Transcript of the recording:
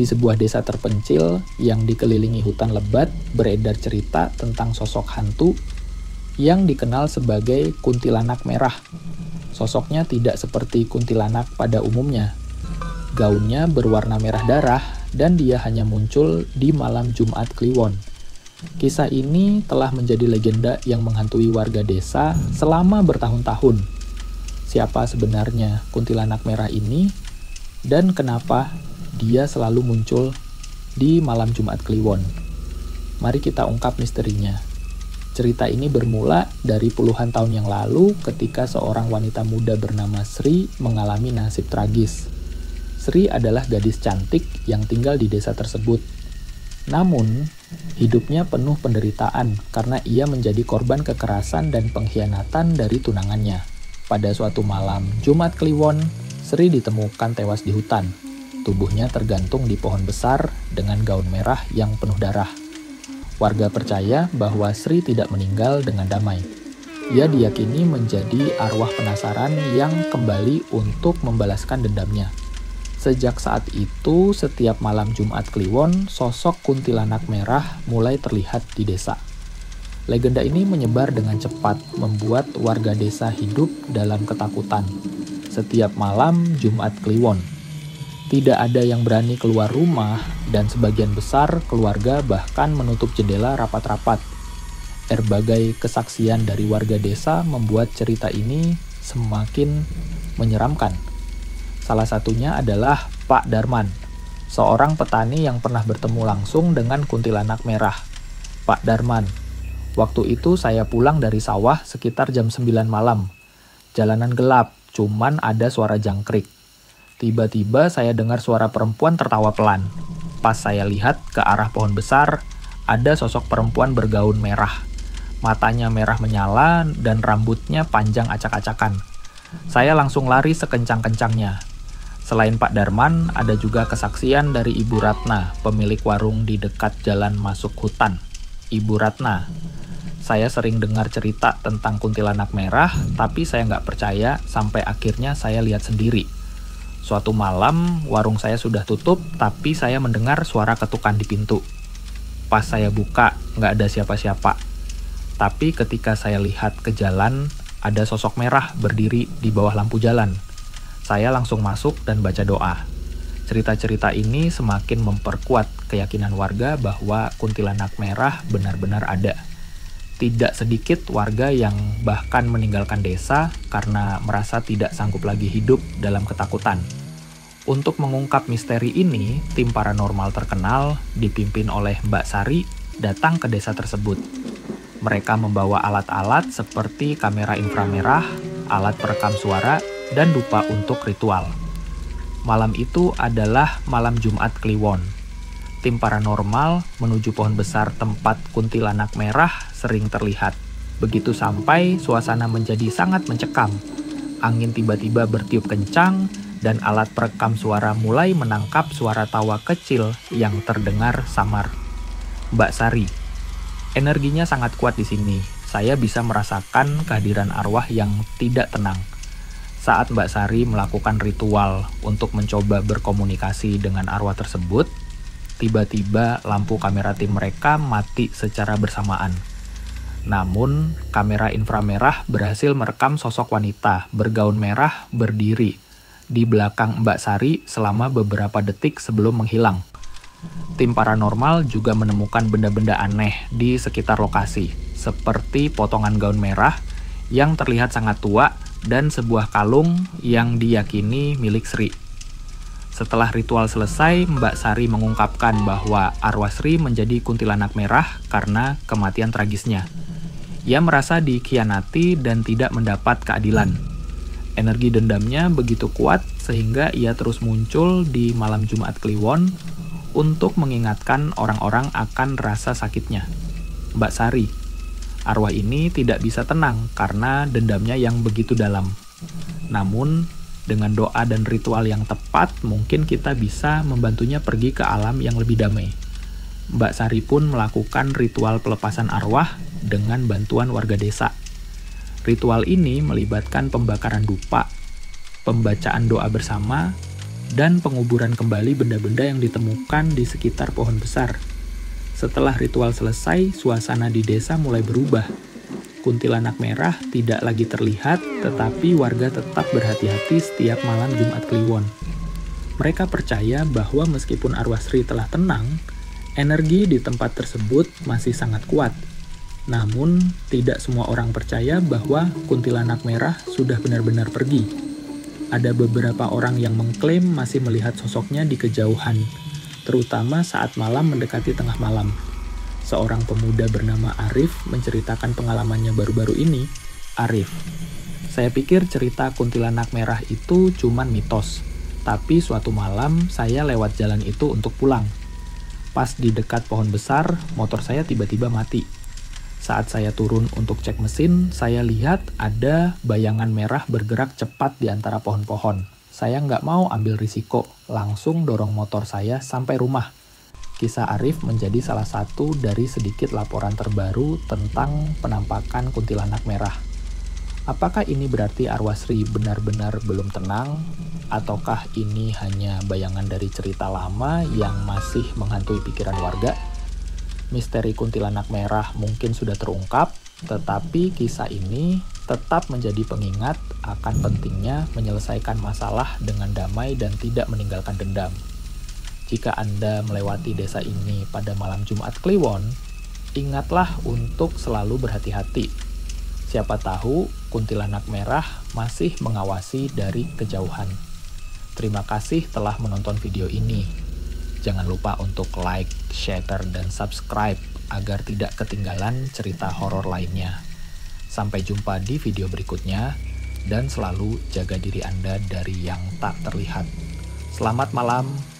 Di sebuah desa terpencil yang dikelilingi hutan lebat, beredar cerita tentang sosok hantu yang dikenal sebagai kuntilanak merah. Sosoknya tidak seperti kuntilanak pada umumnya. Gaunnya berwarna merah darah dan dia hanya muncul di malam Jumat Kliwon. Kisah ini telah menjadi legenda yang menghantui warga desa selama bertahun-tahun. Siapa sebenarnya kuntilanak merah ini dan kenapa dia selalu muncul di malam Jumat Kliwon? Mari kita ungkap misterinya. Cerita ini bermula dari puluhan tahun yang lalu ketika seorang wanita muda bernama Sri mengalami nasib tragis. Sri adalah gadis cantik yang tinggal di desa tersebut. Namun, hidupnya penuh penderitaan karena ia menjadi korban kekerasan dan pengkhianatan dari tunangannya. Pada suatu malam Jumat Kliwon, Sri ditemukan tewas di hutan. Tubuhnya tergantung di pohon besar dengan gaun merah yang penuh darah. Warga percaya bahwa Sri tidak meninggal dengan damai. Ia diyakini menjadi arwah penasaran yang kembali untuk membalaskan dendamnya. Sejak saat itu, setiap malam Jumat Kliwon, sosok kuntilanak merah mulai terlihat di desa. Legenda ini menyebar dengan cepat, membuat warga desa hidup dalam ketakutan. Setiap malam Jumat Kliwon, tidak ada yang berani keluar rumah, dan sebagian besar keluarga bahkan menutup jendela rapat-rapat. Berbagai kesaksian dari warga desa membuat cerita ini semakin menyeramkan. Salah satunya adalah Pak Darman, seorang petani yang pernah bertemu langsung dengan kuntilanak merah. Pak Darman, waktu itu saya pulang dari sawah sekitar jam 9 malam. Jalanan gelap, cuman ada suara jangkrik. Tiba-tiba saya dengar suara perempuan tertawa pelan. Pas saya lihat ke arah pohon besar, ada sosok perempuan bergaun merah. Matanya merah menyala dan rambutnya panjang acak-acakan. Saya langsung lari sekencang-kencangnya. Selain Pak Darman, ada juga kesaksian dari Ibu Ratna, pemilik warung di dekat jalan masuk hutan. Ibu Ratna, saya sering dengar cerita tentang kuntilanak merah, tapi saya nggak percaya sampai akhirnya saya lihat sendiri. Suatu malam, warung saya sudah tutup, tapi saya mendengar suara ketukan di pintu. Pas saya buka, nggak ada siapa-siapa. Tapi ketika saya lihat ke jalan, ada sosok merah berdiri di bawah lampu jalan. Saya langsung masuk dan baca doa. Cerita-cerita ini semakin memperkuat keyakinan warga bahwa kuntilanak merah benar-benar ada. Tidak sedikit warga yang bahkan meninggalkan desa karena merasa tidak sanggup lagi hidup dalam ketakutan. Untuk mengungkap misteri ini, tim paranormal terkenal dipimpin oleh Mbak Sari datang ke desa tersebut. Mereka membawa alat-alat seperti kamera inframerah, alat perekam suara, dan dupa untuk ritual. Malam itu adalah malam Jumat Kliwon. Tim paranormal menuju pohon besar tempat kuntilanak merah sering terlihat. Begitu sampai, suasana menjadi sangat mencekam. Angin tiba-tiba bertiup kencang, dan alat perekam suara mulai menangkap suara tawa kecil yang terdengar samar. Mbak Sari, energinya sangat kuat di sini. Saya bisa merasakan kehadiran arwah yang tidak tenang. Saat Mbak Sari melakukan ritual untuk mencoba berkomunikasi dengan arwah tersebut, tiba-tiba lampu kamera tim mereka mati secara bersamaan. Namun, kamera inframerah berhasil merekam sosok wanita bergaun merah berdiri di belakang Mbak Sari selama beberapa detik sebelum menghilang. Tim paranormal juga menemukan benda-benda aneh di sekitar lokasi, seperti potongan gaun merah yang terlihat sangat tua dan sebuah kalung yang diyakini milik Sri. Setelah ritual selesai, Mbak Sari mengungkapkan bahwa arwah Sri menjadi kuntilanak merah karena kematian tragisnya. Ia merasa dikhianati dan tidak mendapat keadilan. Energi dendamnya begitu kuat sehingga ia terus muncul di malam Jumat Kliwon untuk mengingatkan orang-orang akan rasa sakitnya. Mbak Sari, arwah ini tidak bisa tenang karena dendamnya yang begitu dalam. Namun, dengan doa dan ritual yang tepat, mungkin kita bisa membantunya pergi ke alam yang lebih damai. Mbak Sari pun melakukan ritual pelepasan arwah dengan bantuan warga desa. Ritual ini melibatkan pembakaran dupa, pembacaan doa bersama, dan penguburan kembali benda-benda yang ditemukan di sekitar pohon besar. Setelah ritual selesai, suasana di desa mulai berubah. Kuntilanak merah tidak lagi terlihat, tetapi warga tetap berhati-hati setiap malam Jumat Kliwon. Mereka percaya bahwa meskipun arwah Sri telah tenang, energi di tempat tersebut masih sangat kuat. Namun, tidak semua orang percaya bahwa kuntilanak merah sudah benar-benar pergi. Ada beberapa orang yang mengklaim masih melihat sosoknya di kejauhan, terutama saat malam mendekati tengah malam. Seorang pemuda bernama Arif menceritakan pengalamannya baru-baru ini. Arif, saya pikir cerita kuntilanak merah itu cuman mitos. Tapi suatu malam saya lewat jalan itu untuk pulang. Pas di dekat pohon besar, motor saya tiba-tiba mati. Saat saya turun untuk cek mesin, saya lihat ada bayangan merah bergerak cepat di antara pohon-pohon. Saya nggak mau ambil risiko, langsung dorong motor saya sampai rumah. Kisah Arif menjadi salah satu dari sedikit laporan terbaru tentang penampakan kuntilanak merah. Apakah ini berarti arwah Sri benar-benar belum tenang? Ataukah ini hanya bayangan dari cerita lama yang masih menghantui pikiran warga? Misteri kuntilanak merah mungkin sudah terungkap, tetapi kisah ini tetap menjadi pengingat akan pentingnya menyelesaikan masalah dengan damai dan tidak meninggalkan dendam. Jika Anda melewati desa ini pada malam Jumat Kliwon, ingatlah untuk selalu berhati-hati. Siapa tahu kuntilanak merah masih mengawasi dari kejauhan. Terima kasih telah menonton video ini. Jangan lupa untuk like, share, dan subscribe agar tidak ketinggalan cerita horor lainnya. Sampai jumpa di video berikutnya, dan selalu jaga diri Anda dari yang tak terlihat. Selamat malam.